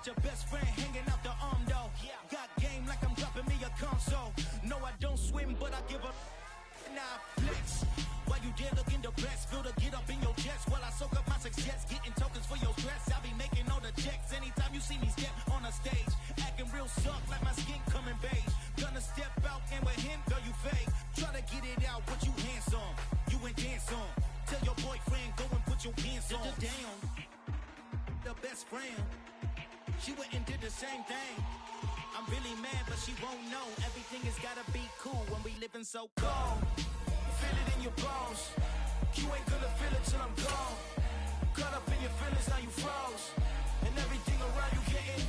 got your best friend hanging out the arm though. Got game like I'm dropping me a console. No, I don't swim, but I give up. Nah, flex. While you there looking the best, feel the get up in your chest while I soak up my success, getting tokens for your stress. I be making all the checks anytime you see me step on a stage, acting real soft like my skin coming beige. Gonna step out and with him, girl, you fake. Try to get it out, but you handsome. You ain't dance on. Tell your boyfriend go and put your pants on. Down, the best friend. She went and did the same thing. I'm really mad, but she won't know. Everything has gotta be cool when we living so cold. Feel it in your bones. You ain't gonna feel it till I'm gone. Caught up in your feelings, now you froze. And everything around you getting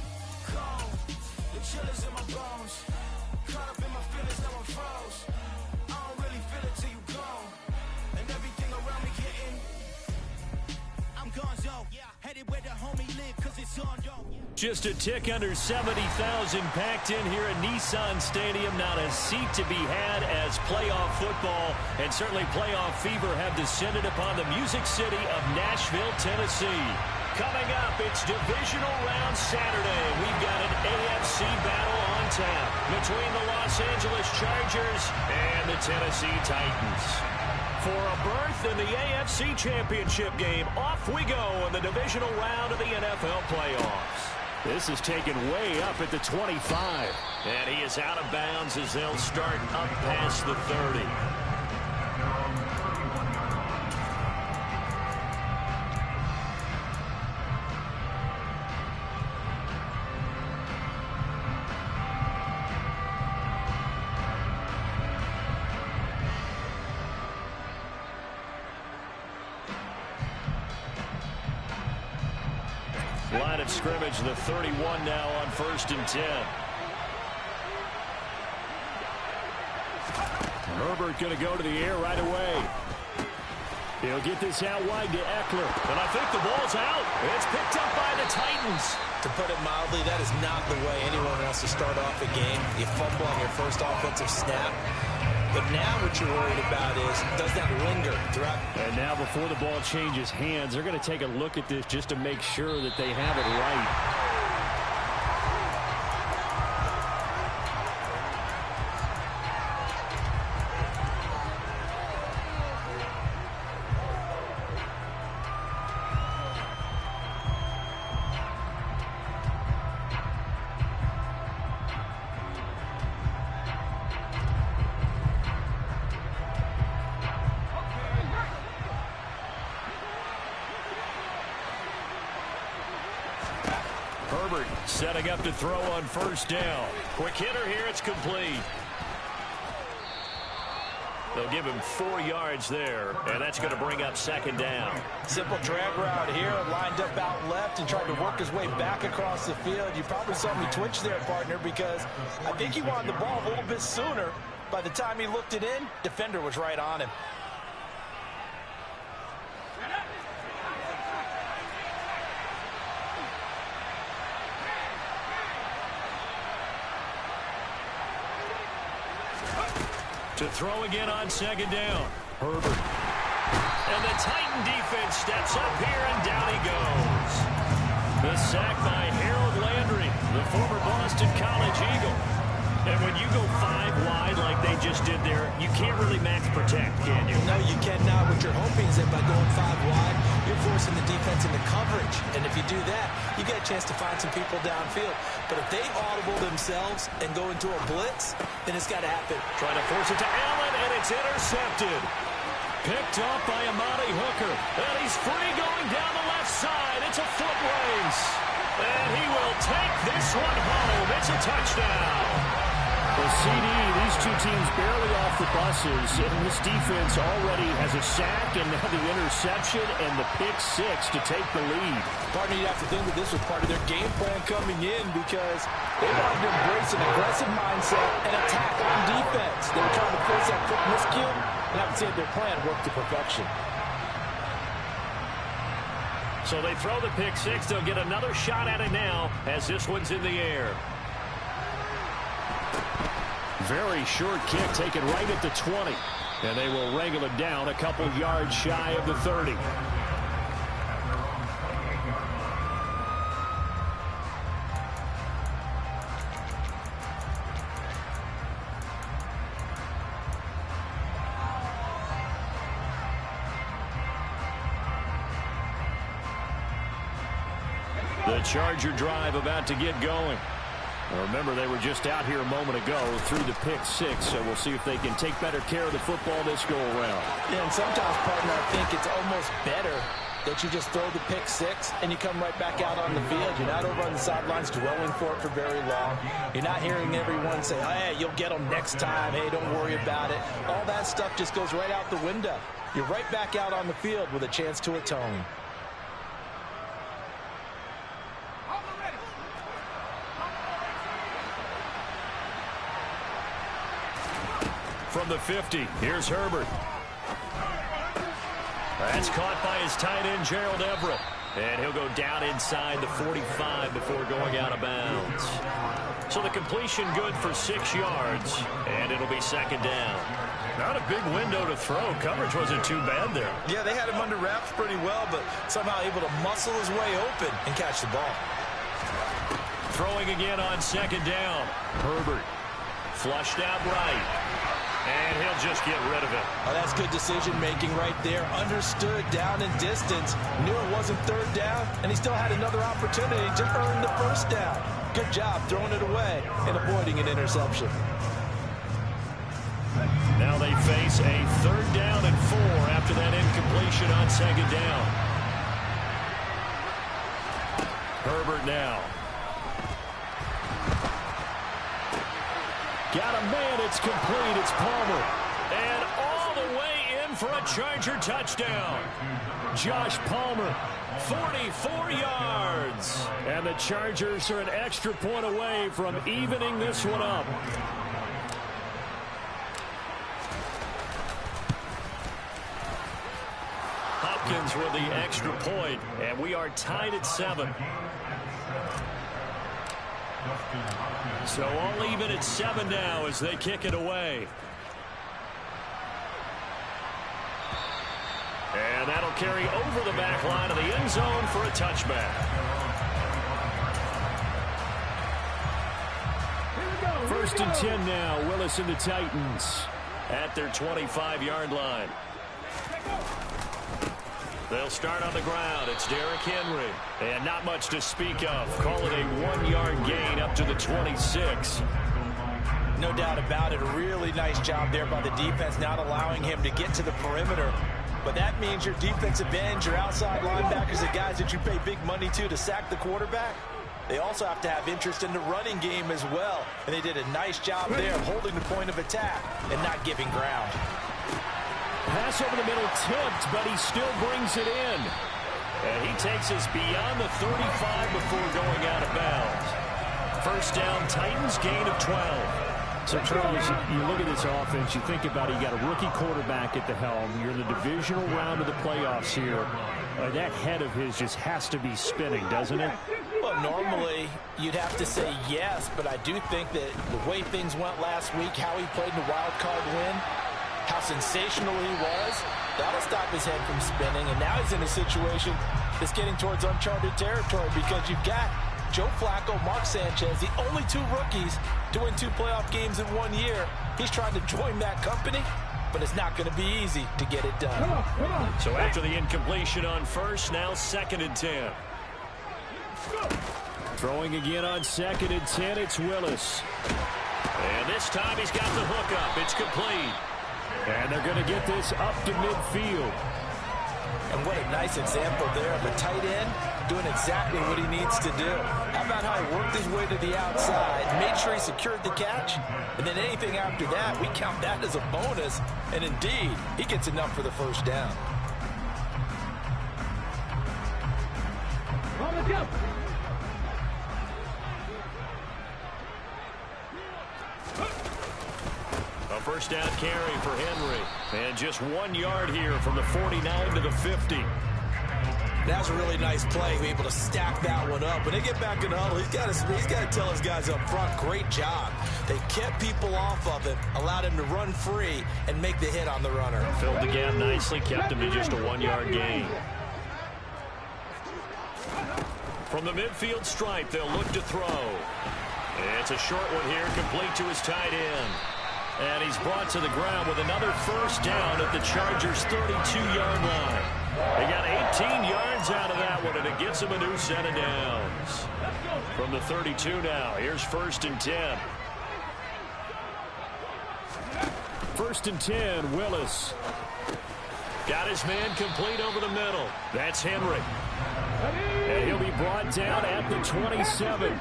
cold. The chill is in my bones. Caught up in my feelings, now I'm froze. I don't really feel it till you gone. And everything around me getting, I'm gonzo. Headed where the homie live, cause it's on, yo. Just a tick under 70,000 packed in here at Nissan Stadium. Not a seat to be had as playoff football and certainly playoff fever have descended upon the Music City of Nashville, Tennessee. Coming up, it's Divisional Round Saturday. We've got an AFC battle on tap between the Los Angeles Chargers and the Tennessee Titans. For a berth in the AFC Championship game, off we go in the divisional round of the NFL playoffs. This is taken way up at the 25. And he is out of bounds as they'll start up past the 30. Line of scrimmage, the 31 now on 1st and 10. Herbert going to go to the air right away. He'll get this out wide to Eckler. And I think the ball's out. It's picked up by the Titans. To put it mildly, that is not the way anyone wants to start off a game. You fumble on your first offensive snap. But now what you're worried about is, does that linger throughout? And now before the ball changes hands, they're going to take a look at this just to make sure that they have it right. Herbert setting up to throw on 1st down. Quick hitter here, it's complete. They'll give him 4 yards there, and that's going to bring up 2nd down. Simple drag route here, lined up out left and tried to work his way back across the field. You probably saw me twitch there, partner, because I think he wanted the ball a little bit sooner. By the time he looked it in, defender was right on him. To throw again on 2nd down. Herbert. And the Titan defense steps up here, and down he goes. The sack by Harold Landry, the former Boston College Eagle. And when you go 5 wide like they just did there, you can't really max protect, can you? No, you cannot. What you're hoping is that by going 5 wide, you're forcing the defense into coverage. And if you do that, you get a chance to find some people downfield. But if they audible themselves and go into a blitz, then it's got to happen. Trying to force it to Allen, and it's intercepted. Picked off by Amani Hooker. And he's free going down the left side. It's a foot race. And he will take this one home. It's a touchdown. Well, CD, these two teams barely off the buses, and this defense already has a sack and now the interception and the pick-6 to take the lead. Partner, you have to think that this was part of their game plan coming in because they wanted to embrace an aggressive mindset and attack on defense. They were trying to force that quick miscue, and I would say their plan worked to perfection. So they throw the pick-6. They'll get another shot at it now as this one's in the air. Very short kick taken right at the 20. And they will wrangle it down a couple yards shy of the 30. The Charger drive about to get going. Remember, they were just out here a moment ago through the pick six, so we'll see if they can take better care of the football this go-around. Yeah, and sometimes, partner, I think it's almost better that you just throw the pick six and you come right back out on the field. You're not over on the sidelines dwelling for it for very long. You're not hearing everyone say, hey, you'll get them next time. Hey, don't worry about it. All that stuff just goes right out the window. You're right back out on the field with a chance to atone. From the 50, here's Herbert. That's caught by his tight end, Gerald Everett. And he'll go down inside the 45 before going out of bounds. So the completion good for 6 yards, and it'll be second down. Not a big window to throw. Coverage wasn't too bad there. Yeah, they had him under wraps pretty well, but somehow able to muscle his way open and catch the ball. Throwing again on second down. Herbert flushed out right. And he'll just get rid of it. Oh, that's good decision-making right there. Understood down and distance. Knew it wasn't third down, and he still had another opportunity to earn the first down. Good job throwing it away and avoiding an interception. Now they face a 3rd down and 4 after that incompletion on second down. Herbert now. Got a man, it's complete, it's Palmer. And all the way in for a Charger touchdown. Josh Palmer, 44 yards. And the Chargers are an extra point away from evening this one up. Hopkins with the extra point, and we are tied at 7. So all even at 7 now as they kick it away. And that'll carry over the back line of the end zone for a touchback. First and 10 now. Willis and the Titans at their 25-yard line. They'll start on the ground. It's Derrick Henry. And not much to speak of. Call it a 1-yard gain up to the 26. No doubt about it. A really nice job there by the defense, not allowing him to get to the perimeter. But that means your defensive ends, your outside linebackers, the guys that you pay big money to sack the quarterback, they also have to have interest in the running game as well. And they did a nice job there of holding the point of attack and not giving ground. Pass over the middle tipped, but he still brings it in. And he takes us beyond the 35 before going out of bounds. First down, Titans, gain of 12. So, Charles, you look at this offense, you think about it, you got a rookie quarterback at the helm. You're in the divisional round of the playoffs here. That head of his just has to be spinning, doesn't it? Well, normally you'd have to say yes, but I do think that the way things went last week, how he played in the wild card win, how sensational he was, that'll stop his head from spinning. And now he's in a situation that's getting towards uncharted territory because you've got Joe Flacco, Mark Sanchez, the only 2 rookies to win 2 playoff games in 1 year. He's trying to join that company, but it's not going to be easy to get it done. Come on. So after the incompletion on first, now 2nd and 10. Throwing again on 2nd and 10, it's Willis. And this time he's got the hook up. It's complete. And they're going to get this up to midfield. And what a nice example there of a tight end doing exactly what he needs to do. How about how he worked his way to the outside, made sure he secured the catch, and then anything after that, we count that as a bonus. And indeed, he gets enough for the first down. On the jump. A first down carry for Henry. And just 1 yard here from the 49 to the 50. That's a really nice play, able to stack that one up. When they get back in the huddle, he's got to tell his guys up front, great job. They kept people off of him, allowed him to run free, and make the hit on the runner. Filled the gap nicely, kept him to just a 1 yard gain. From the midfield stripe, they'll look to throw. It's a short one here, complete to his tight end. And he's brought to the ground with another first down at the Chargers' 32-yard line. They got 18 yards out of that one, and it gets them a new set of downs. From the 32 now, here's 1st and 10. 1st and 10, Willis. Got his man complete over the middle. That's Henry. And he'll be brought down at the 27.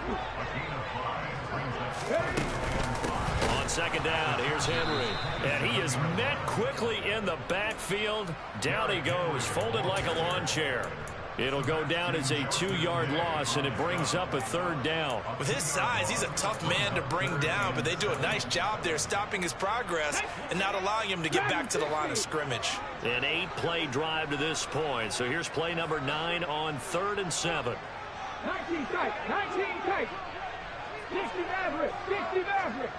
On 2nd down, here's Henry. And he is met quickly in the backfield. Down he goes, folded like a lawn chair. It'll go down as a 2-yard loss, and it brings up a 3rd down. With his size, he's a tough man to bring down, but they do a nice job there stopping his progress and not allowing him to get back to the line of scrimmage. An 8-play drive to this point. So here's play number 9 on 3rd and 7. 19 tight, 19 tight. 60 average, 60 average.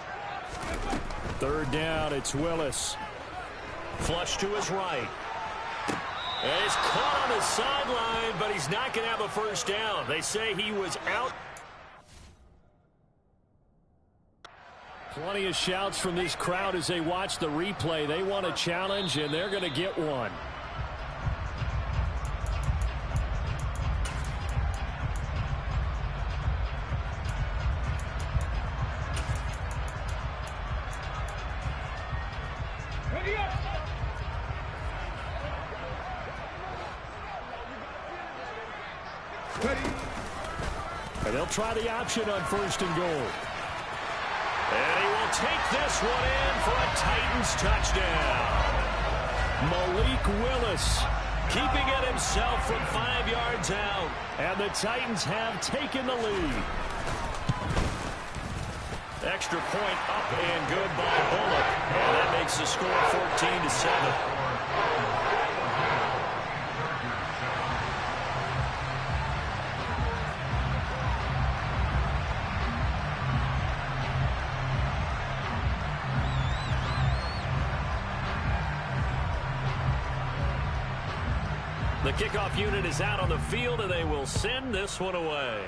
3rd down, it's Willis. Flush to his right. And he's caught on the sideline, but he's not going to have a 1st down. They say he was out. Plenty of shouts from this crowd as they watch the replay. They want a challenge, and they're going to get one. And they'll try the option on 1st and goal. And he will take this one in for a Titans touchdown. Malik Willis keeping it himself from 5 yards out. And the Titans have taken the lead. Extra point up and good by Bullock. And that makes the score 14-7. The kickoff unit is out on the field, and they will send this one away.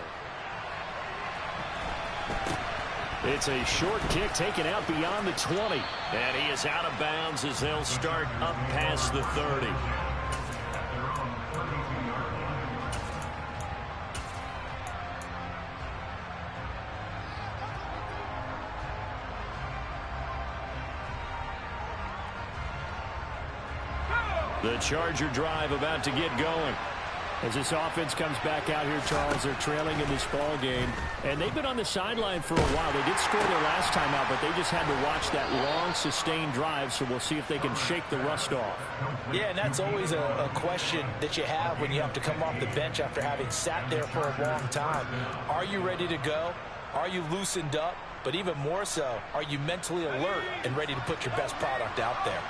It's a short kick taken out beyond the 20. And he is out of bounds as they'll start up past the 30. The Charger drive about to get going. As this offense comes back out here, Charles, they're trailing in this ball game. And they've been on the sideline for a while. They did score their last time out, but they just had to watch that long, sustained drive, so we'll see if they can shake the rust off. Yeah, and that's always a question that you have when you have to come off the bench after having sat there for a long time. Are you ready to go? Are you loosened up? But even more so, are you mentally alert and ready to put your best product out there?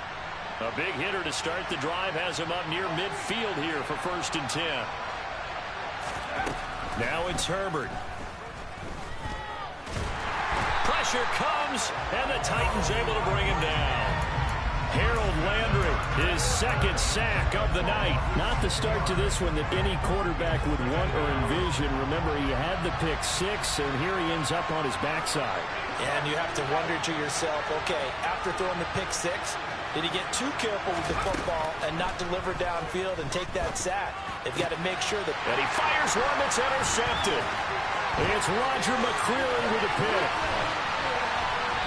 A big hitter to start the drive has him up near midfield here for 1st and 10. Now it's Herbert. Pressure comes, and the Titans able to bring him down. Harold Landry, his 2nd sack of the night. Not the start to this one that any quarterback would want or envision. Remember, he had the pick 6, and here he ends up on his backside. And you have to wonder to yourself, okay, after throwing the pick 6, did he get too careful with the football and not deliver downfield and take that sack? They've got to make sure that... And he fires one that's intercepted. It's Roger McCreary with a pick.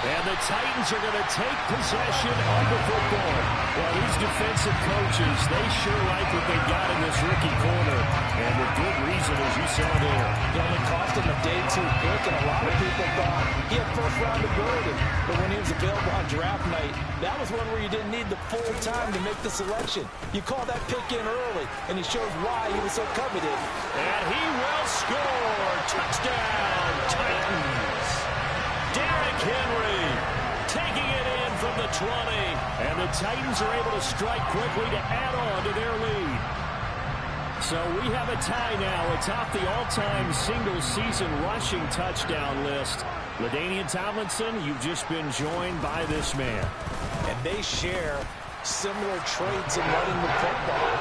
And the Titans are going to take possession of the football. Well, these defensive coaches, they sure like what they got in this rookie corner. And with good reason, as you saw there. It only cost him a day 2 pick, and a lot of people thought he had 1st-round ability. But when he was available on draft night, that was one where you didn't need the full time to make the selection. You call that pick in early, and he shows why he was so coveted. And he will score. Touchdown, Titans. Derrick Henry taking it in from the 20. And the Titans are able to strike quickly to add on to their lead. So we have a tie now atop the all-time single-season rushing touchdown list. LaDainian Tomlinson, you've just been joined by this man. And they share similar traits in running the football.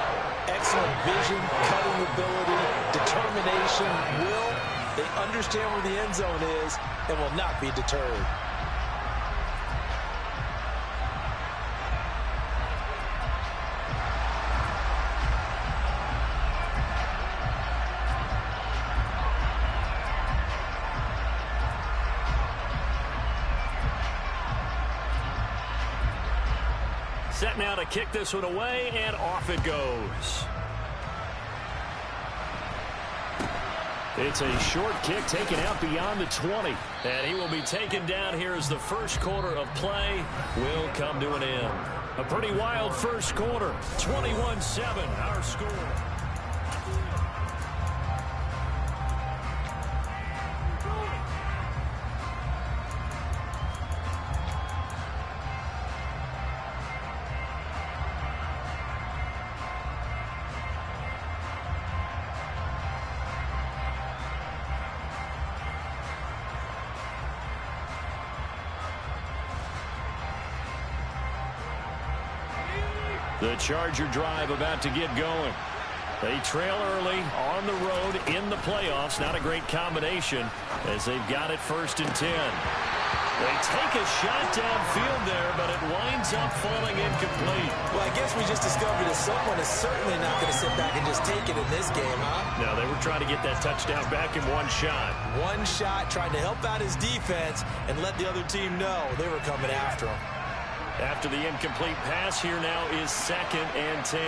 Excellent vision, cutting ability, determination, will. They understand where the end zone is and will not be deterred. Set now to kick this one away, and off it goes. It's a short kick taken out beyond the 20. And he will be taken down here as the first quarter of play will come to an end. A pretty wild first quarter. 21-7, our score. The Charger drive about to get going. They trail early on the road in the playoffs. Not a great combination as they've got it 1st and 10. They take a shot downfield there, but it winds up falling incomplete. Well, I guess we just discovered that someone is certainly not going to sit back and just take it in this game, huh? No, they were trying to get that touchdown back in one shot. One shot, trying to help out his defense and let the other team know they were coming after him. After the incomplete pass, here now is 2nd and 10.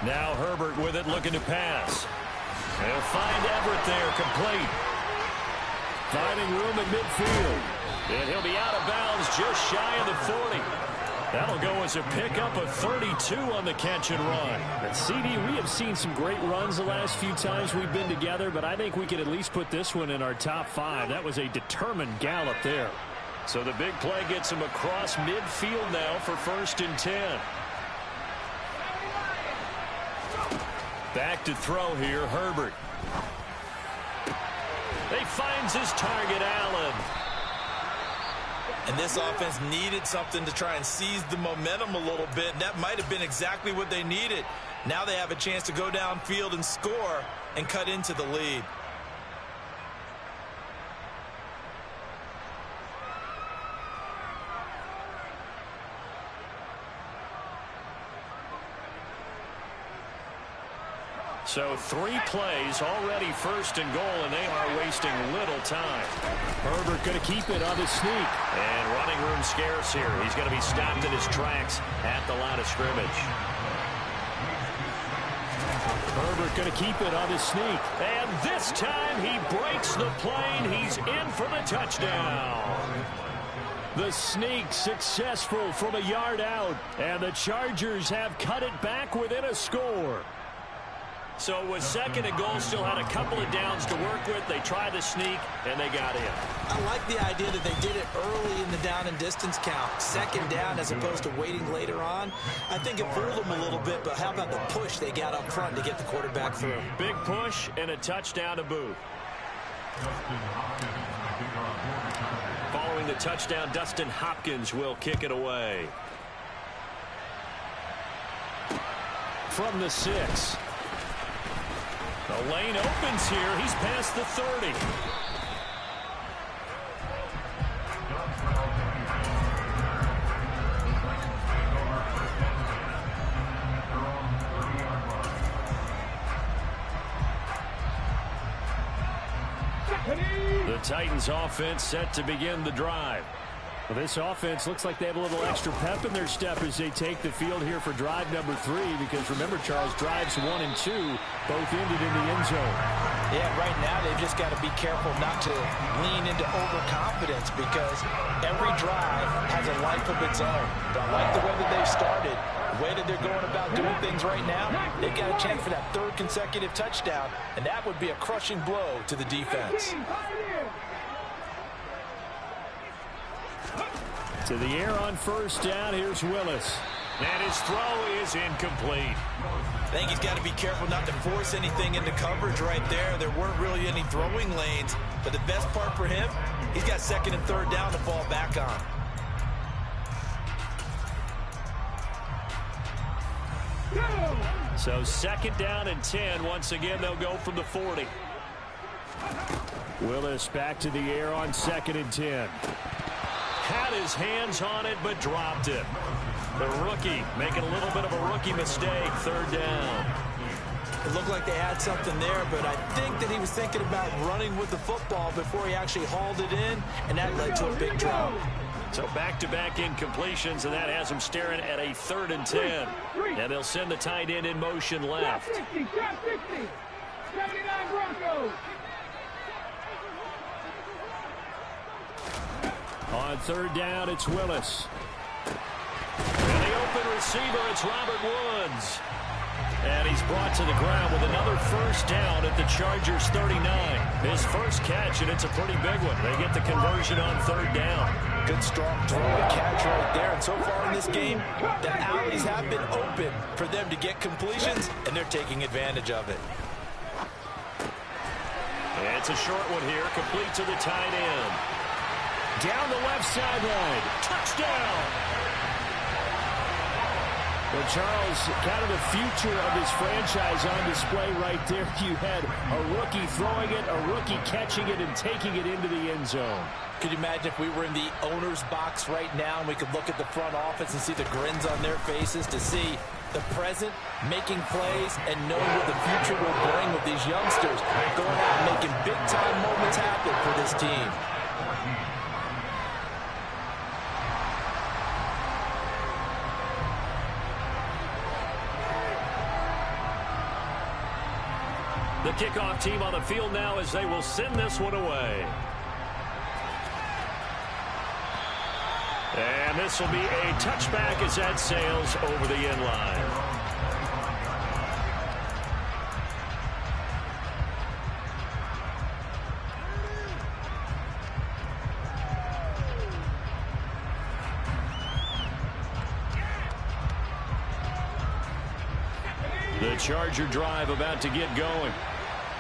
Now Herbert with it, looking to pass. They'll find Everett there, complete. Finding room at midfield. And he'll be out of bounds just shy of the 40. That'll go as a pickup of 32 on the catch and run. And CD, we have seen some great runs the last few times we've been together, but I think we could at least put this one in our top 5. That was a determined gallop there. So the big play gets him across midfield now for 1st and 10. Back to throw here, Herbert. He finds his target, Allen. And this offense needed something to try and seize the momentum a little bit, and that might have been exactly what they needed. Now they have a chance to go downfield and score and cut into the lead. So 3 plays, already 1st and goal, and they are wasting little time. Herbert going to keep it on the sneak. And running room scarce here. He's going to be stopped in his tracks at the line of scrimmage. Herbert going to keep it on the sneak. And this time he breaks the plane. He's in for the touchdown. The sneak successful from a yard out. And the Chargers have cut it back within a score. So it was 2nd and goal, still had a couple of downs to work with. They tried to sneak, and they got in. I like the idea that they did it early in the down and distance count. 2nd down as opposed to waiting later on. I think it fooled them a little bit, but how about the push they got up front to get the quarterback through? Big push and a touchdown to boot. Following the touchdown, Dustin Hopkins will kick it away. From the 6. The lane opens here. He's past the 30. The Titans offense set to begin the drive. Well, this offense looks like they have a little extra pep in their step as they take the field here for drive number 3, because remember, Charles, drives 1 and 2 both ended in the end zone. Yeah, right now they've just got to be careful not to lean into overconfidence, because every drive has a life of its own. But I like the way that they've started, the way that they're going about doing things right now. They've got a chance for that 3rd consecutive touchdown, and that would be a crushing blow to the defense. To the air on 1st down. Here's Willis. And his throw is incomplete. I think he's got to be careful not to force anything into coverage right there. There weren't really any throwing lanes. But the best part for him, he's got 2nd and 3rd down to fall back on. So 2nd down and 10. Once again, they'll go from the 40. Willis back to the air on 2nd and 10. Had his hands on it, but dropped it. The rookie making a little bit of a rookie mistake. 3rd down. It looked like they had something there, but I think that he was thinking about running with the football before he actually hauled it in, and that led to a big drop. So back-to-back incompletions, and that has him staring at a 3rd and 10. And they'll send the tight end in motion left. 60, 79 Broncos. On 3rd down, it's Willis. And the open receiver, it's Robert Woods. And he's brought to the ground with another 1st down at the Chargers 39. His first catch, and it's a pretty big one. They get the conversion on 3rd down. Good, strong throw and catch right there. And so far in this game, the alleys have been open for them to get completions, and they're taking advantage of it. It's a short one here, complete to the tight end. Down the left sideline. Touchdown! Well, Charles, kind of the future of his franchise on display right there. You had a rookie throwing it, a rookie catching it, and taking it into the end zone. Could you imagine if we were in the owner's box right now and we could look at the front office and see the grins on their faces, to see the present making plays and knowing what the future will bring with these youngsters going out and making big-time moments happen for this team. The kickoff team on the field now as they will send this one away. And this will be a touchback as that sails over the end line. The Charger drive about to get going.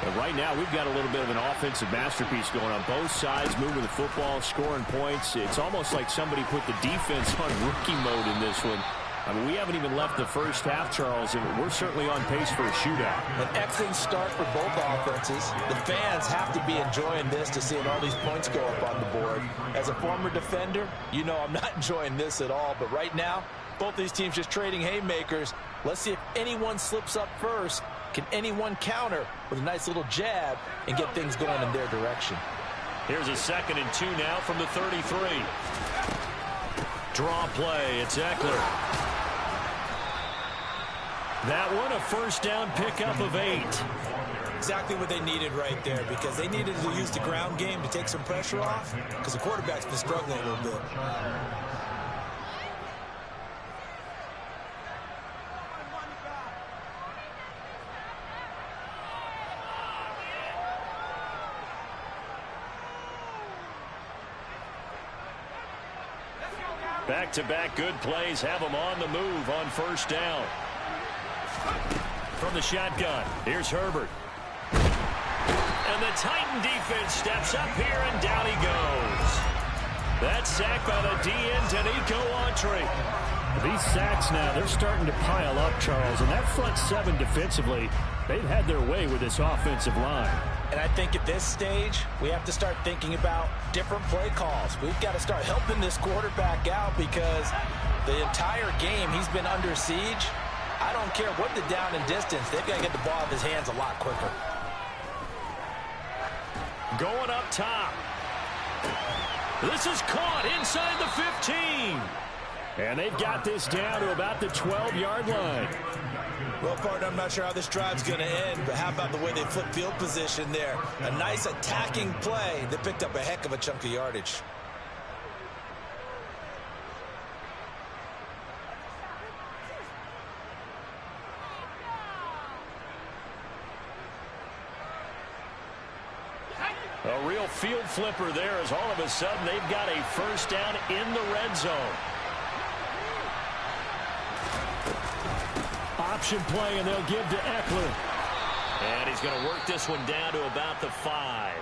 But right now, we've got a little bit of an offensive masterpiece going on both sides, moving the football, scoring points. It's almost like somebody put the defense on rookie mode in this one. I mean, we haven't even left the first half, Charles, and we're certainly on pace for a shootout. An excellent start for both offenses. The fans have to be enjoying this to seeing all these points go up on the board. As a former defender, you know I'm not enjoying this at all. But right now, both these teams just trading haymakers. Let's see if anyone slips up first. Can anyone counter with a nice little jab and get things going in their direction? Here's a 2nd and 2 now from the 33. Draw play. It's Eckler. That one, a 1st down pickup of 8. Exactly what they needed right there, because they needed to use the ground game to take some pressure off, because the quarterback's been struggling a little bit. Back-to-back good plays have them on the move on 1st down. From the shotgun, here's Herbert. And the Titan defense steps up here, and down he goes. That's sacked by the DN, Danico Autry. These sacks now, they're starting to pile up, Charles. And that front 7 defensively, they've had their way with this offensive line. And I think at this stage, we have to start thinking about different play calls. We've got to start helping this quarterback out, because the entire game he's been under siege. I don't care what the down and distance. They've got to get the ball out of his hands a lot quicker. Going up top. This is caught inside the 15. And they've got this down to about the 12-yard line. Well, partner, I'm not sure how this drive's going to end, but how about the way they flip field position there? A nice attacking play that picked up a heck of a chunk of yardage. A real field flipper there, as all of a sudden they've got a 1st down in the red zone. Option play, and they'll give to Eckler. And he's going to work this one down to about the 5.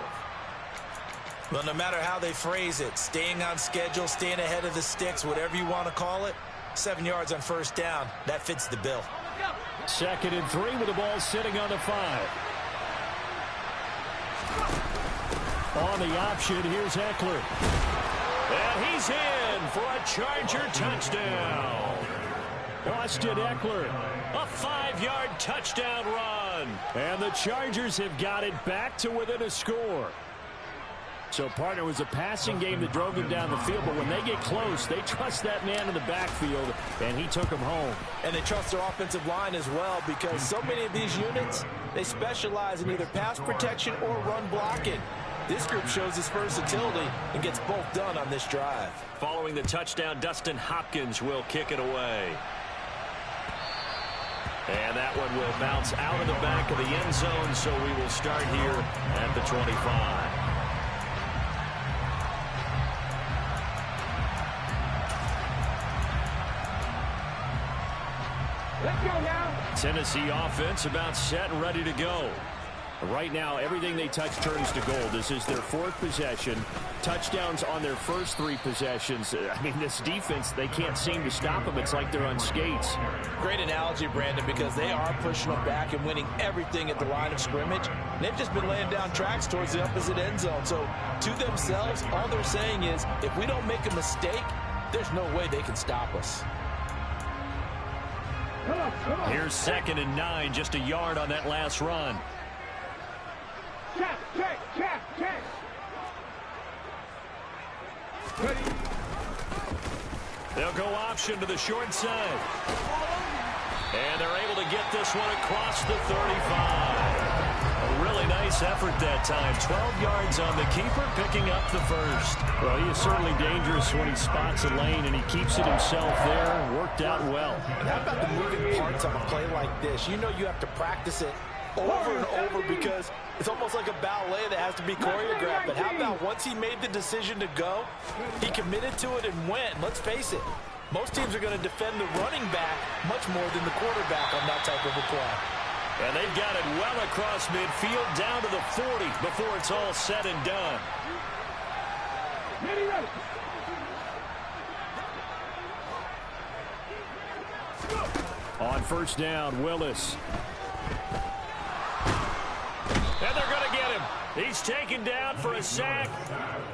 Well, no matter how they phrase it, staying on schedule, staying ahead of the sticks, whatever you want to call it, 7 yards on 1st down, that fits the bill. 2nd and 3 with the ball sitting on the 5. On the option, here's Eckler. And he's in for a Charger touchdown. Austin Eckler. A 5-yard touchdown run. And the Chargers have got it back to within a score. So, partner, was a passing game that drove him down the field, but when they get close, they trust that man in the backfield, and he took him home. And they trust their offensive line as well, because so many of these units, they specialize in either pass protection or run blocking. This group shows its versatility and gets both done on this drive. Following the touchdown, Dustin Hopkins will kick it away. And that one will bounce out of the back of the end zone, so we will start here at the 25. Let's go now. Tennessee offense about set and ready to go. Right now, everything they touch turns to gold. This is their fourth possession. Touchdowns on their first three possessions. I mean, this defense, they can't seem to stop them. It's like they're on skates. Great analogy, Brandon, because they are pushing them back and winning everything at the line of scrimmage. They've just been laying down tracks towards the opposite end zone. So, to themselves, all they're saying is, if we don't make a mistake, there's no way they can stop us. Come on. Here's 2nd and 9, just a yard on that last run. Check. Ready. They'll go option to the short side. And they're able to get this one across the 35. A really nice effort that time. 12 yards on the keeper, picking up the first. Well, he is certainly dangerous when he spots a lane, and he keeps it himself there. Worked out well. And how about the moving parts of a play like this? You know you have to practice it over and over because it's almost like a ballet that has to be choreographed. But how about once he made the decision to go, he committed to it and went. Let's face it, most teams are going to defend the running back much more than the quarterback on that type of a play. And they've got it well across midfield down to the 40 before it's all said and done. Ready. On first down, Willis. And they're going to get him. He's taken down for a sack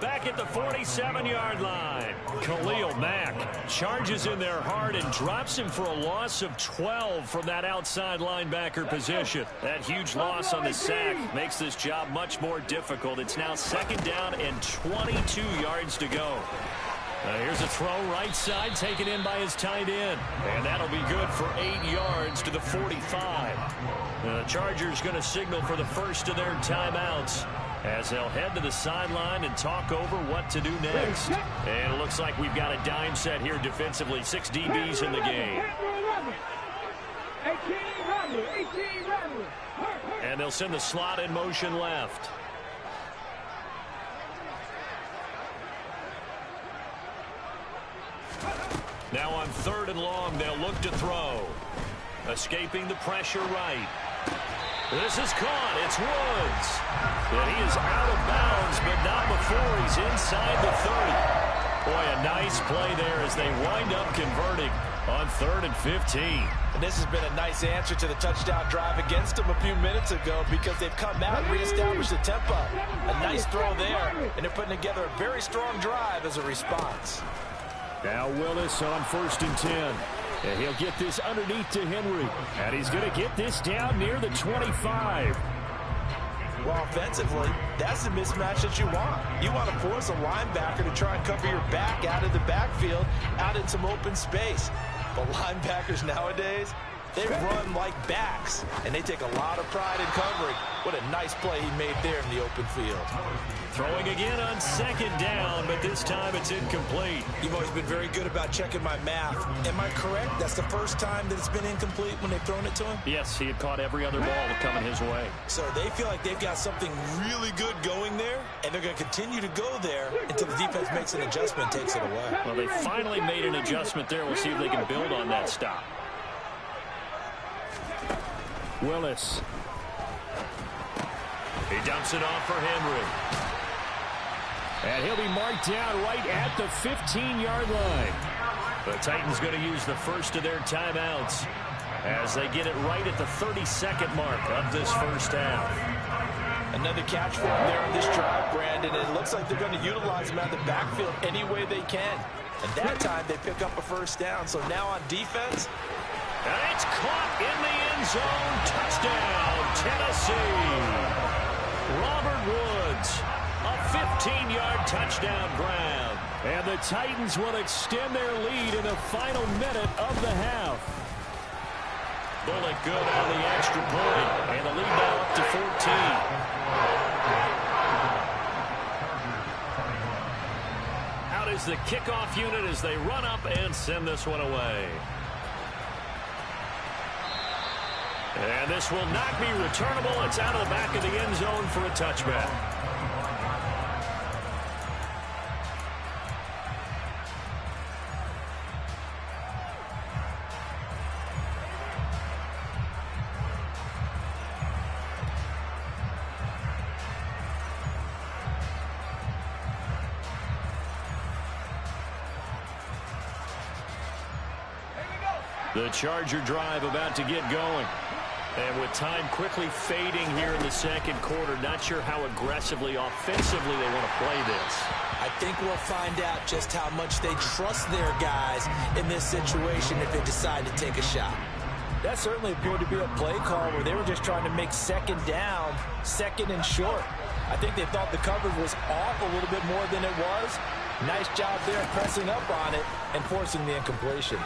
back at the 47-yard line. Khalil Mack charges in there hard and drops him for a loss of 12 from that outside linebacker position. That huge loss on the sack makes this job much more difficult. It's now 2nd down and 22 yards to go. Here's a throw right side taken in by his tight end. And that'll be good for 8 yards to the 45. The Chargers going to signal for the first of their timeouts as they'll head to the sideline and talk over what to do next. And it looks like we've got a dime set here defensively. 6 DBs in the game. 18 rubber. And they'll send the slot in motion left. Now on 3rd and long, they'll look to throw. Escaping the pressure right. This is caught. It's Woods. And he is out of bounds, but not before he's inside the 30. Boy, a nice play there as they wind up converting on 3rd and 15. And this has been a nice answer to the touchdown drive against them a few minutes ago because they've come out and reestablished the tempo. A nice throw there, and they're putting together a very strong drive as a response. Now Willis on 1st and 10. And he'll get this underneath to Henry. And he's going to get this down near the 25. Well, offensively, that's the mismatch that you want. You want to force a linebacker to try and cover your back out of the backfield, out in some open space. But linebackers nowadays, they run like backs, and they take a lot of pride in covering. What a nice play he made there in the open field. Throwing again on 2nd down, but this time it's incomplete. You've always been very good about checking my math. Am I correct? That's the first time that it's been incomplete when they've thrown it to him? Yes, he had caught every other ball coming his way. So they feel like they've got something really good going there, and they're going to continue to go there until the defense makes an adjustment and takes it away. Well, they finally made an adjustment there. We'll see if they can build on that stop. Willis. He dumps it off for Henry. And he'll be marked down right at the 15-yard line. The Titans going to use the first of their timeouts as they get it right at the 32nd mark of this first half. Another catch for him there on this drive, Brandon. It looks like they're going to utilize him out of the backfield any way they can. And that time they pick up a first down. So now on defense. And it's caught in the end zone. Touchdown, Tennessee. Robert Woods A 15-yard touchdown grab. And the Titans will extend their lead in the final minute of the half. Bullet good on the extra point. And the lead now up to 14. Out is the kickoff unit as they run up and send this one away. And this will not be returnable. It's out of the back of the end zone for a touchback. The Charger drive about to get going. And with time quickly fading here in the second quarter, not sure how aggressively, offensively they want to play this. I think we'll find out just how much they trust their guys in this situation if they decide to take a shot. That certainly appeared to be a play call where they were just trying to make second down, second and short. I think they thought the coverage was off a little bit more than it was. Nice job there pressing up on it and forcing the incompletion.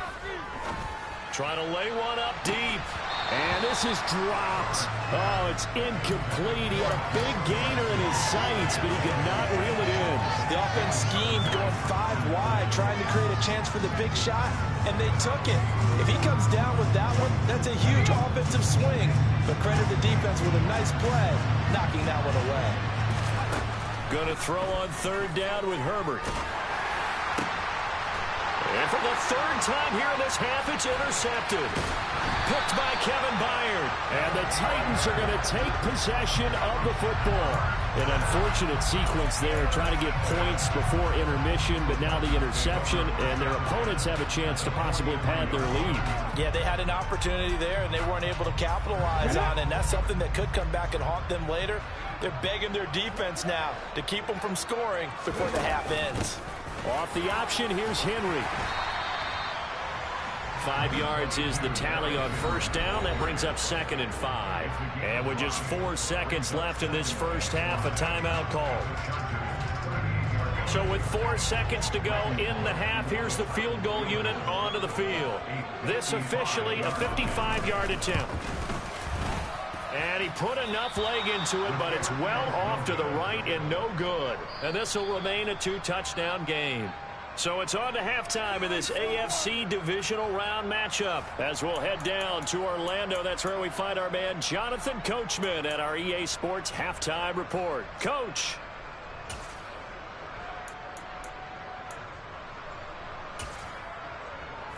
Trying to lay one up deep. And this is dropped. Oh, it's incomplete. He had a big gainer in his sights, but he could not reel it in. The offense schemed going 5 wide, trying to create a chance for the big shot, and they took it. If he comes down with that one, that's a huge offensive swing. But credit the defense with a nice play, knocking that one away. Going to throw on third down with Herbert. And for the third time here in this half, it's intercepted. Picked by Kevin Byard. And the Titans are going to take possession of the football. An unfortunate sequence there, trying to get points before intermission, but now the interception, and their opponents have a chance to possibly pad their lead. Yeah, they had an opportunity there, and they weren't able to capitalize on it, and that's something that could come back and haunt them later. They're begging their defense now to keep them from scoring before the half ends. Off the option, here's Henry. 5 yards is the tally on first down. That brings up 2nd and 5. And with just 4 seconds left in this first half, a timeout call. So with 4 seconds to go in the half, here's the field goal unit onto the field. This officially a 55-yard attempt. And he put enough leg into it, but it's well off to the right and no good. And this will remain a 2-touchdown game. So it's on to halftime in this AFC Divisional Round matchup. As we'll head down to Orlando, that's where we find our man Jonathan Coachman at our EA Sports Halftime Report. Coach.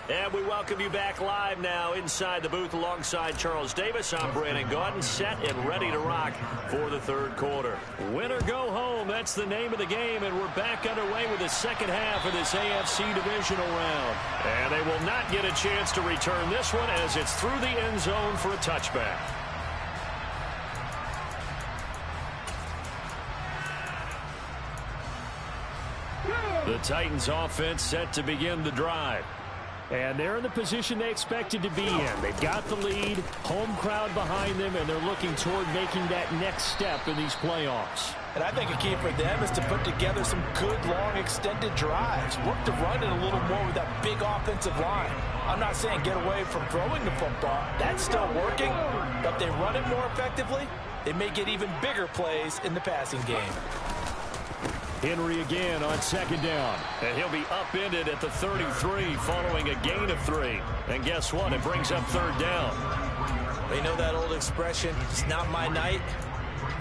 And we welcome you back live now inside the booth alongside Charles Davis. I'm Brandon Gaudin, set and ready to rock for the third quarter. Win or go home, that's the name of the game, and we're back underway with the second half of this AFC Divisional Round. And they will not get a chance to return this one as it's through the end zone for a touchback. The Titans offense set to begin the drive. And they're in the position they expected to be in. They've got the lead, home crowd behind them, and they're looking toward making that next step in these playoffs. And I think a key for them is to put together some good, long, extended drives. Work to run it a little more with that big offensive line. I'm not saying get away from throwing the football. That's still working. But if they run it more effectively, they may get even bigger plays in the passing game. Henry again on second down. And he'll be upended at the 33 following a gain of 3. And guess what? It brings up third down. They know that old expression, it's not my night.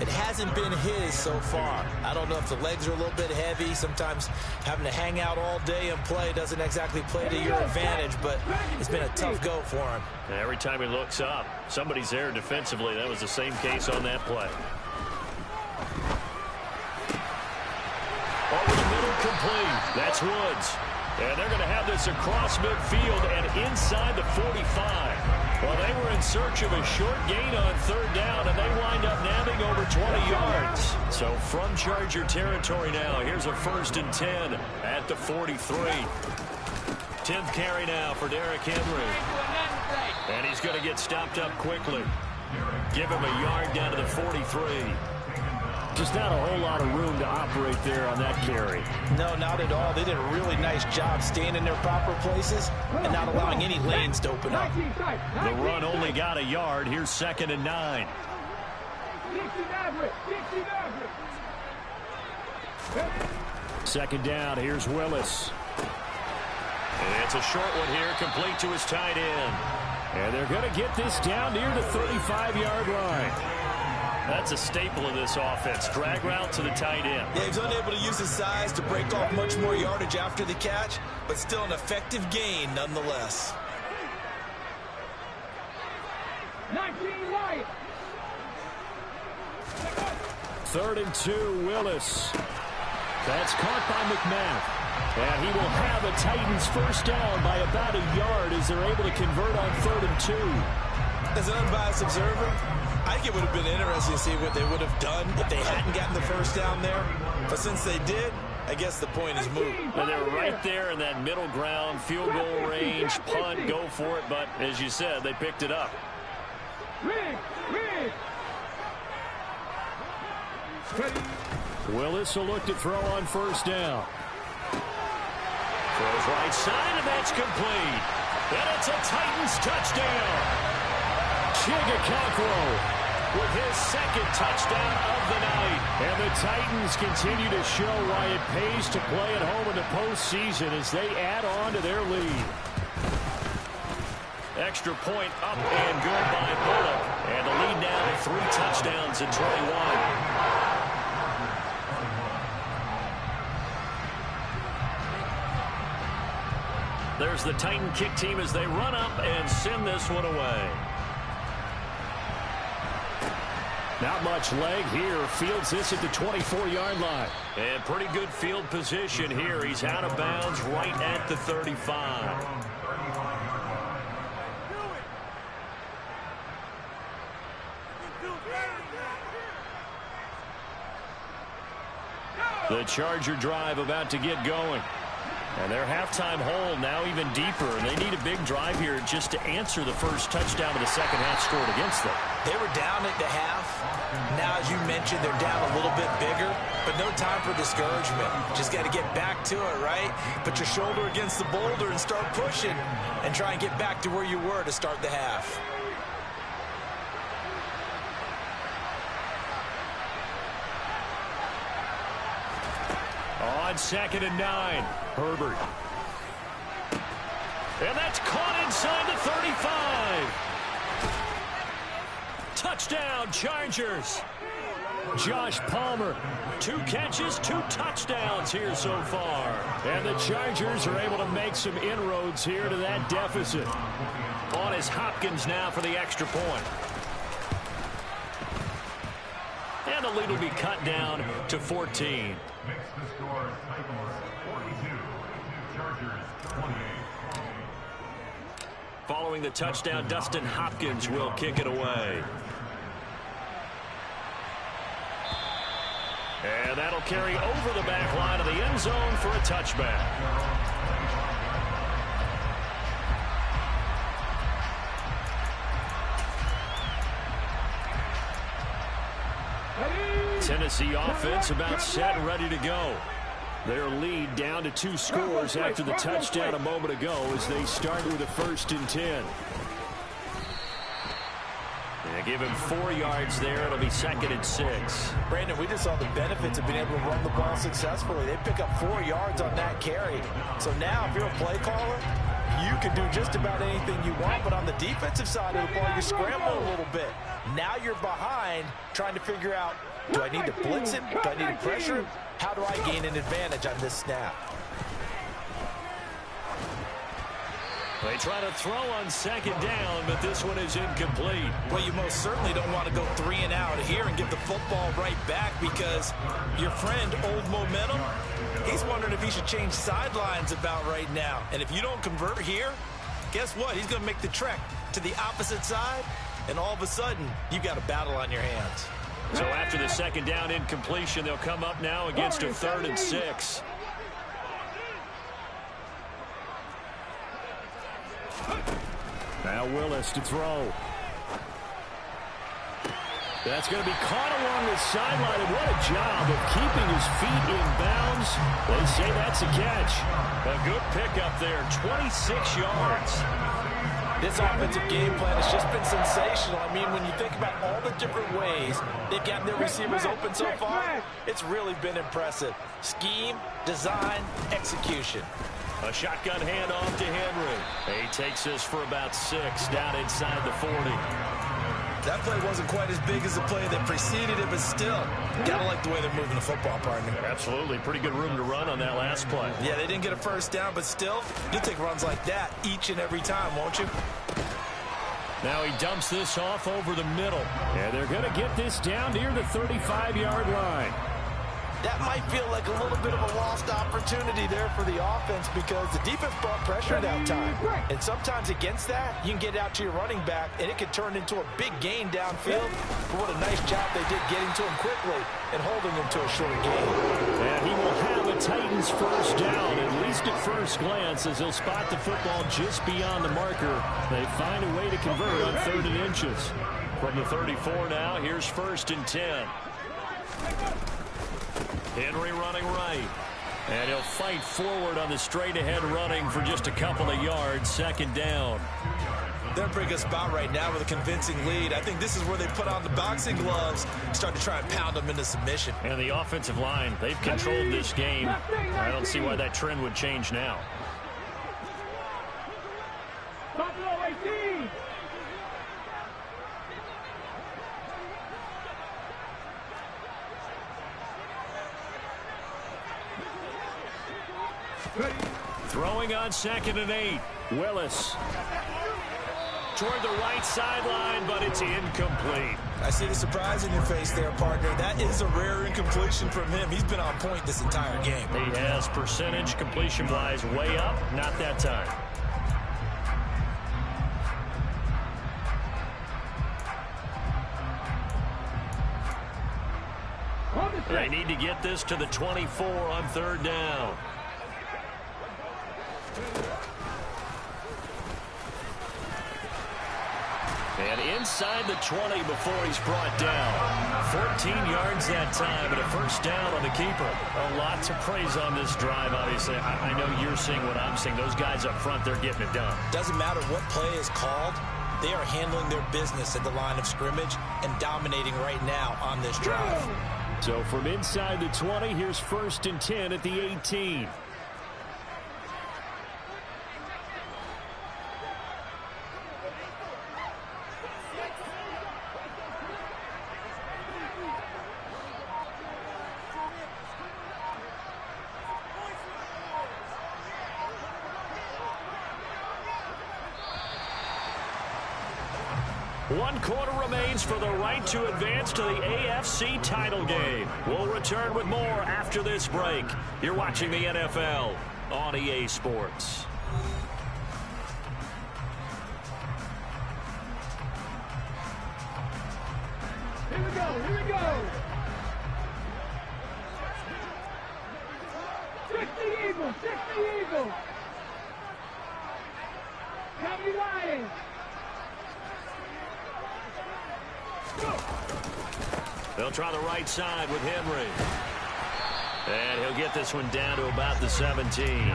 It hasn't been his so far. I don't know if the legs are a little bit heavy. Sometimes having to hang out all day and play doesn't exactly play to your advantage, but it's been a tough go for him. And every time he looks up, somebody's there defensively. That was the same case on that play. Over the middle, complete. That's Woods. And they're going to have this across midfield and inside the 45. Well, they were in search of a short gain on third down, and they wind up nabbing over 20 yards. So from Charger territory now, here's a 1st and 10 at the 43. 10th carry now for Derrick Henry. And he's going to get stopped up quickly. Give him a yard down to the 43. Just not a whole lot of room to operate there on that carry. No, not at all. They did a really nice job staying in their proper places and not allowing any lanes to open up. The run only got a yard. Here's 2nd and 9. Second down. Here's Willis. And it's a short one here, complete to his tight end. And they're going to get this down near the 35-yard line. That's a staple of this offense. Drag route to the tight end. Yeah, he's unable to use his size to break off much more yardage after the catch, but still an effective gain nonetheless. 19 Lions. 3rd and 2, Willis. That's caught by McMath. And he will have the Titans first down by about a yard as they're able to convert on 3rd and 2. As an unbiased observer, I think it would have been interesting to see what they would have done if they hadn't gotten the first down there. But since they did, I guess the point is moot. And they're right there in that middle ground, field goal range, punt, go for it. But as you said, they picked it up. Willis will look to throw on first down. Throws right side, and that's complete. And it's a Titans touchdown. Chigakakro with his 2nd touchdown of the night. And the Titans continue to show why it pays to play at home in the postseason as they add on to their lead. Extra point up and good by Bullock. And the lead now to 3 touchdowns in 21. There's the Titan kick team as they run up and send this one away. Not much leg here. Fields this at the 24-yard line. And pretty good field position here. He's out of bounds right at the 35. The Charger drive about to get going. And their halftime hole now even deeper. And they need a big drive here just to answer the first touchdown of the second half scored against them. They were down at the half. Now, as you mentioned, they're down a little bit bigger, but no time for discouragement. Just got to get back to it, right? Put your shoulder against the boulder and start pushing and try and get back to where you were to start the half. On 2nd and 9, Herbert. And that's caught inside the 35. Touchdown, Chargers. Josh Palmer. 2 catches, 2 touchdowns here so far. And the Chargers are able to make some inroads here to that deficit. On is Hopkins now for the extra point. And the lead will be cut down to 14. Following the touchdown, Dustin Hopkins will kick it away. And that'll carry over the back line of the end zone for a touchback. Tennessee offense about set and ready to go. Their lead down to 2 scores after the touchdown a moment ago as they start with a 1st and 10. They give him 4 yards there. It'll be 2nd and 6. Brandon, we just saw the benefits of being able to run the ball successfully. They pick up 4 yards on that carry. So now if you're a play caller, you can do just about anything you want. But on the defensive side of the ball, you scramble a little bit. Now you're behind trying to figure out, do I need to blitz him? Do I need to pressure him? How do I gain an advantage on this snap? They try to throw on 2nd down, but this one is incomplete. Well, you most certainly don't want to go 3 and out here and give the football right back because your friend, Old Momentum, he's wondering if he should change sidelines about right now. And if you don't convert here, guess what? He's going to make the trek to the opposite side, and all of a sudden, you've got a battle on your hands. So after the 2nd down incompletion, they'll come up now against a 3rd and 6. Now Willis to throw. That's going to be caught along the sideline, and what a job of keeping his feet in bounds. They say that's a catch. A good pickup there, 26 yards. This offensive game plan has just been sensational. I mean, when you think about all the different ways they've gotten their receivers open so far, it's really been impressive. Scheme, design, execution. A shotgun handoff to Henry. He takes this for about 6 down inside the 40. That play wasn't quite as big as the play that preceded it, but still, gotta like the way they're moving the football, partner. Absolutely. Pretty good room to run on that last play. Yeah, they didn't get a first down, but still, you'll take runs like that each and every time, won't you? Now he dumps this off over the middle. And they're going to get this down near the 35-yard line. That might feel like a little bit of a lost opportunity there for the offense because the defense brought pressure that time. And sometimes against that, you can get out to your running back, and it can turn into a big gain downfield. But what a nice job they did getting to him quickly and holding him to a short gain. And he will have a Titans first down, at least at first glance, as he'll spot the football just beyond the marker. They find a way to convert on 3rd and inches. From the 34 now, here's 1st and 10. Henry running right. And he'll fight forward on the straight-ahead running for just a couple of yards. 2nd down. They're in a pretty good spot right now with a convincing lead. I think this is where they put on the boxing gloves, start to try and pound them into submission. And the offensive line, they've controlled this game. I don't see why that trend would change now. Buffalo 18. Throwing on 2nd and 8. Willis. Toward the right sideline, but it's incomplete. I see the surprise in your face there, partner. That is a rare incompletion from him. He's been on point this entire game. He has percentage completion-wise way up. Not that time. They need to get this to the 24 on 3rd down. And inside the 20 before he's brought down. 14 yards that time and a first down on the keeper. A lot to praise on this drive, obviously. I know you're seeing what I'm seeing. Those guys up front, they're getting it done. Doesn't matter what play is called. They are handling their business at the line of scrimmage and dominating right now on this drive. So from inside the 20, here's 1st and 10 at the 18. One quarter remains for the right to advance to the AFC title game. We'll return with more after this break. You're watching the NFL on EA Sports. Here we go, here we go. 60 Eagles, 60 Eagles. County Lions. They'll try the right side with Henry. And he'll get this one down to about the 17.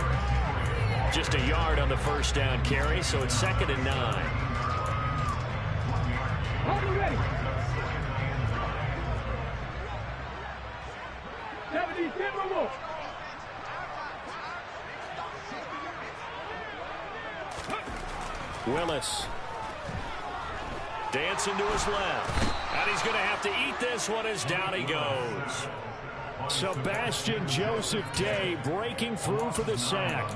Just a yard on the first down carry, so it's 2nd and 9. Hold it ready. 70 Timberwolves. Willis. Dancing to his left. And he's going to have to eat this one as down he goes. Sebastian Joseph Day breaking through for the sack.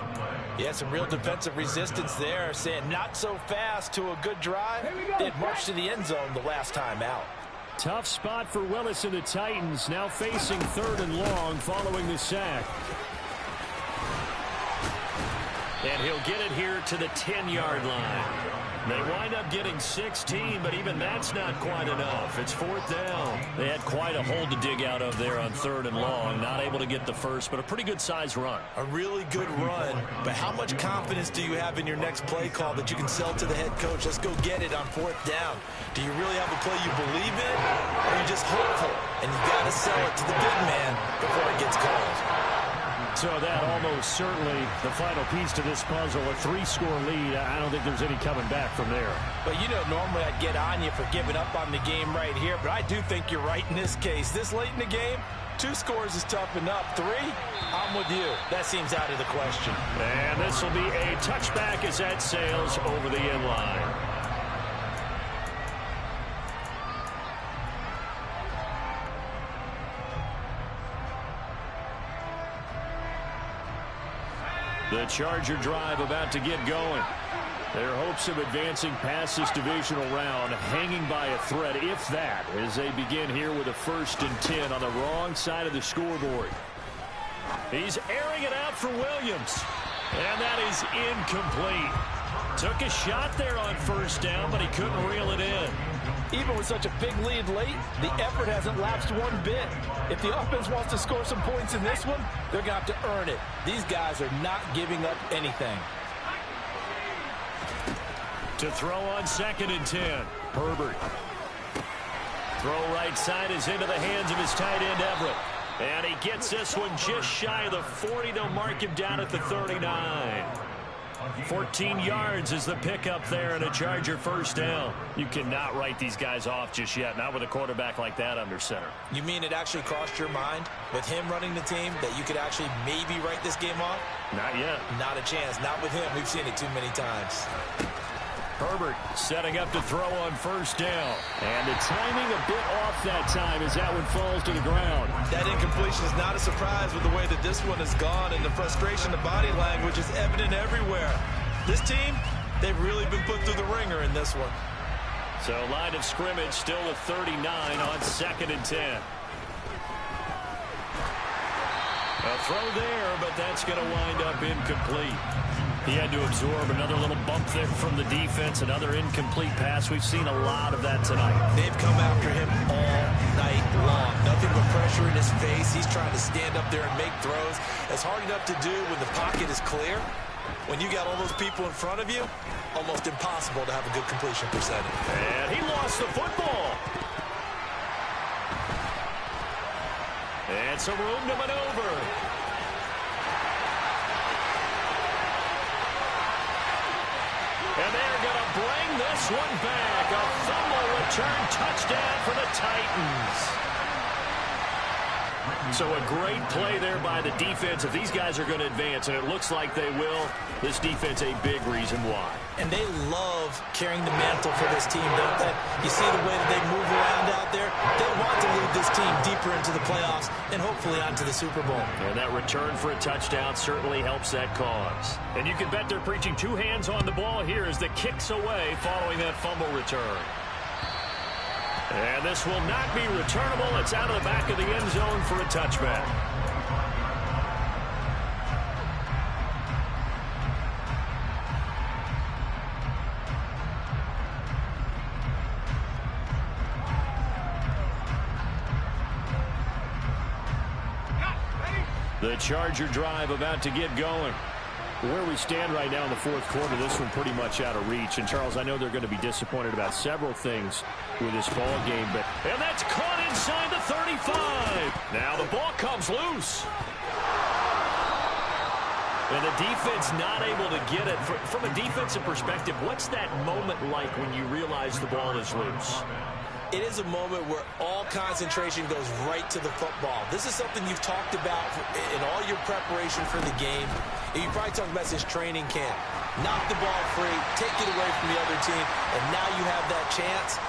Yeah, some real defensive resistance there, saying not so fast to a good drive. They had marched to the end zone the last time out. Tough spot for Willis and the Titans, now facing 3rd and long following the sack. And he'll get it here to the 10-yard line. They wind up getting 16, but even that's not quite enough. It's 4th down. They had quite a hole to dig out of there on 3rd and long. Not able to get the first, but a pretty good size run. A really good run, but how much confidence do you have in your next play call that you can sell to the head coach? Let's go get it on 4th down. Do you really have a play you believe in, or are you just hopeful, and you got to sell it to the big man before it gets called? So that almost certainly the final piece to this puzzle, a 3-score lead. I don't think there's any coming back from there. But, you know, normally I'd get on you for giving up on the game right here, but I do think you're right in this case. This late in the game, 2 scores is tough enough. 3, I'm with you. That seems out of the question. And this will be a touchback as that sails over the end line. The Charger drive about to get going. Their hopes of advancing past this divisional round hanging by a thread, if that, as they begin here with a 1st and 10 on the wrong side of the scoreboard. He's airing it out for Williams. And that is incomplete. Took a shot there on 1st down, but he couldn't reel it in. Even with such a big lead late, the effort hasn't lapsed one bit. If the offense wants to score some points in this one, they're going to have to earn it. These guys are not giving up anything. To throw on 2nd and 10. Herbert. Throw right side is into the hands of his tight end, Everett. And he gets this one just shy of the 40. They'll mark him down at the 39. 14 yards is the pickup there and a Charger 1st down. You cannot write these guys off just yet, not with a quarterback like that under center. You mean it actually crossed your mind with him running the team that you could actually maybe write this game off? Not yet. Not a chance. Not with him. We've seen it too many times. Herbert setting up to throw on 1st down. And the timing a bit off that time as that one falls to the ground. That incompletion is not a surprise with the way that this one has gone, and the frustration, the body language is evident everywhere. This team, they've really been put through the ringer in this one. So line of scrimmage still at 39 on 2nd and 10. A throw there, but that's going to wind up incomplete. He had to absorb another little bump there from the defense, another incomplete pass. We've seen a lot of that tonight. They've come after him all night long. Nothing but pressure in his face. He's trying to stand up there and make throws. It's hard enough to do when the pocket is clear. When you got all those people in front of you, almost impossible to have a good completion percentage. And he lost the football. And some room to maneuver. And they're going to bring this one back. A fumble return touchdown for the Titans. So a great play there by the defense. If these guys are going to advance, and it looks like they will, this defense a big reason why. And they love carrying the mantle for this team, don't they? You see the way that they move around out there? They want to lead this team deeper into the playoffs and hopefully onto the Super Bowl. And that return for a touchdown certainly helps that cause. And you can bet they're preaching 2 hands on the ball here as the kick's away following that fumble return. And this will not be returnable. It's out of the back of the end zone for a touchback. The Charger drive about to get going. Where we stand right now in the 4th quarter, this one pretty much out of reach. And, Charles, I know they're going to be disappointed about several things with this ball game. And that's caught inside the 35. Now the ball comes loose. And the defense not able to get it. From a defensive perspective, what's that moment like when you realize the ball is loose? It is a moment where all concentration goes right to the football. This is something you've talked about in all your preparation for the game. And you probably talked about this training camp. Knock the ball free, take it away from the other team, and now you have that chance.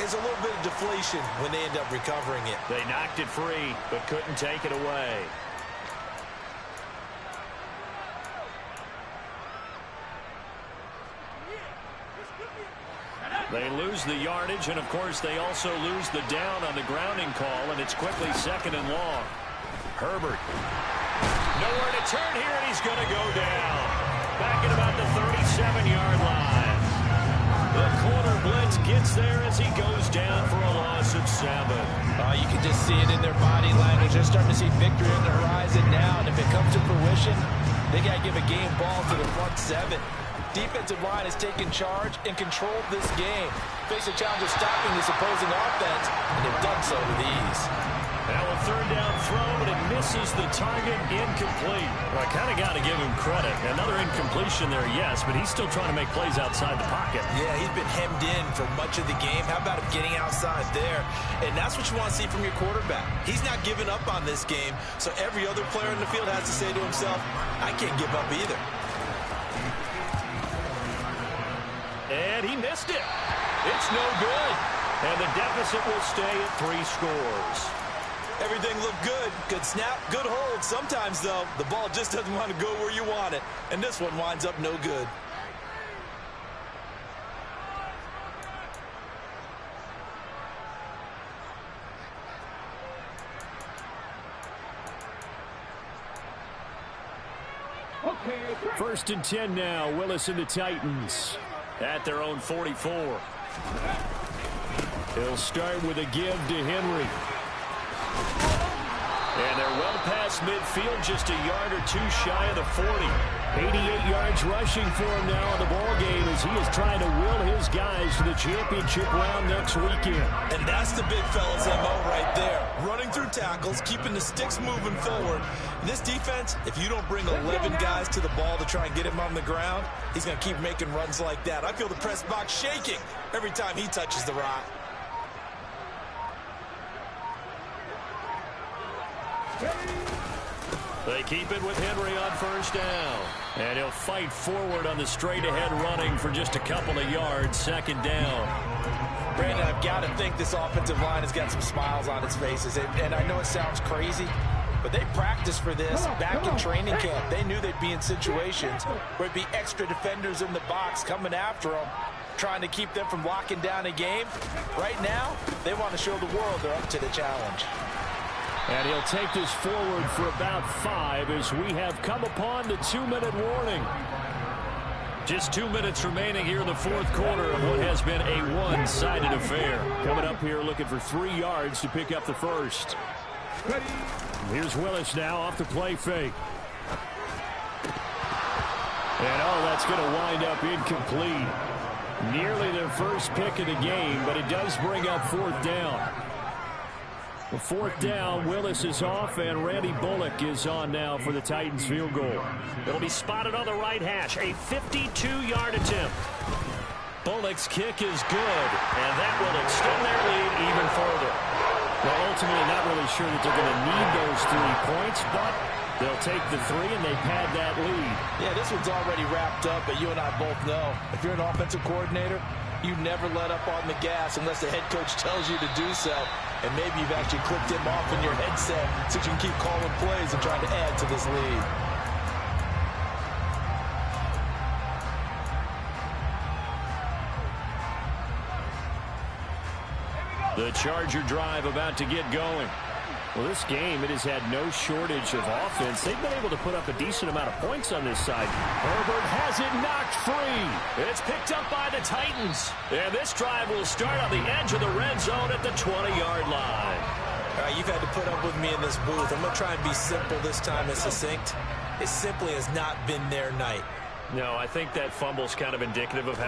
It's a little bit of deflation when they end up recovering it. They knocked it free, but couldn't take it away. They lose the yardage, and, of course, they also lose the down on the grounding call, and it's quickly 2nd and long. Herbert Nowhere to turn here, and he's going to go down. Back at about the 37-yard line. The corner blitz gets there as he goes down for a loss of 7. You can just see it in their body language. They're starting to see victory on the horizon now, and if it comes to fruition, they got to give a game ball to the front 7. Defensive line has taken charge and controlled this game. Face a challenge of stopping this opposing offense, and they've done so with ease. Now a third down throw, but it misses the target, incomplete. Well, I kind of got to give him credit. Another incompletion there, yes, but he's still trying to make plays outside the pocket. Yeah, he's been hemmed in for much of the game. How about him getting outside there? And that's what you want to see from your quarterback. He's not giving up on this game, so every other player in the field has to say to himself, I can't give up either. And he missed it. It's no good. And the deficit will stay at 3 scores. Everything looked good. Good snap, good hold. Sometimes, though, the ball just doesn't want to go where you want it. And this one winds up no good. First and 10 now. Willis and the Titans At their own 44. He'll start with a give to Henry. And they're well past midfield, just a yard or two shy of the 40. 88 yards rushing for him now in the ball game as he is trying to will his guys to the championship round next weekend. And that's the big fella's MO right there. Running through tackles, keeping the sticks moving forward. This defense, if you don't bring 11 guys to the ball to try and get him on the ground, he's going to keep making runs like that. I feel the press box shaking every time he touches the rock. They keep it with Henry on first down. And he'll fight forward on the straight-ahead running for just a couple of yards. Second down. Brandon, I've got to think this offensive line has got some smiles on its faces. And I know it sounds crazy, but they practiced for this back in training camp. They knew they'd be in situations where it'd be extra defenders in the box coming after them, trying to keep them from locking down a game. Right now, they want to show the world they're up to the challenge. And he'll take this forward for about 5 as we have come upon the 2-minute warning. Just 2 minutes remaining here in the fourth quarter of what has been a one-sided affair. Coming up here looking for 3 yards to pick up the first. Here's Willis now off the play fake. And that's going to wind up incomplete. Nearly their first pick of the game, but it does bring up fourth down. The fourth down, Willis is off, and Randy Bullock is on now for the Titans field goal. It'll be spotted on the right hash, a 52-yard attempt. Bullock's kick is good, and that will extend their lead even further. Well, ultimately, not really sure that they're going to need those 3 points, but they'll take the 3, and they've had that lead. Yeah, this one's already wrapped up, but you and I both know, if you're an offensive coordinator, you never let up on the gas unless the head coach tells you to do so. And maybe you've actually clicked him off in your headset so you can keep calling plays and trying to add to this lead. The Charger drive about to get going. Well, this game, it has had no shortage of offense. They've been able to put up a decent amount of points on this side. Herbert has it knocked free. It's picked up by the Titans. And this drive will start on the edge of the red zone at the 20-yard line. All right, you've had to put up with me in this booth. I'm going to try and be simple this time and succinct. It simply has not been their night. No, I think that fumble's kind of indicative of how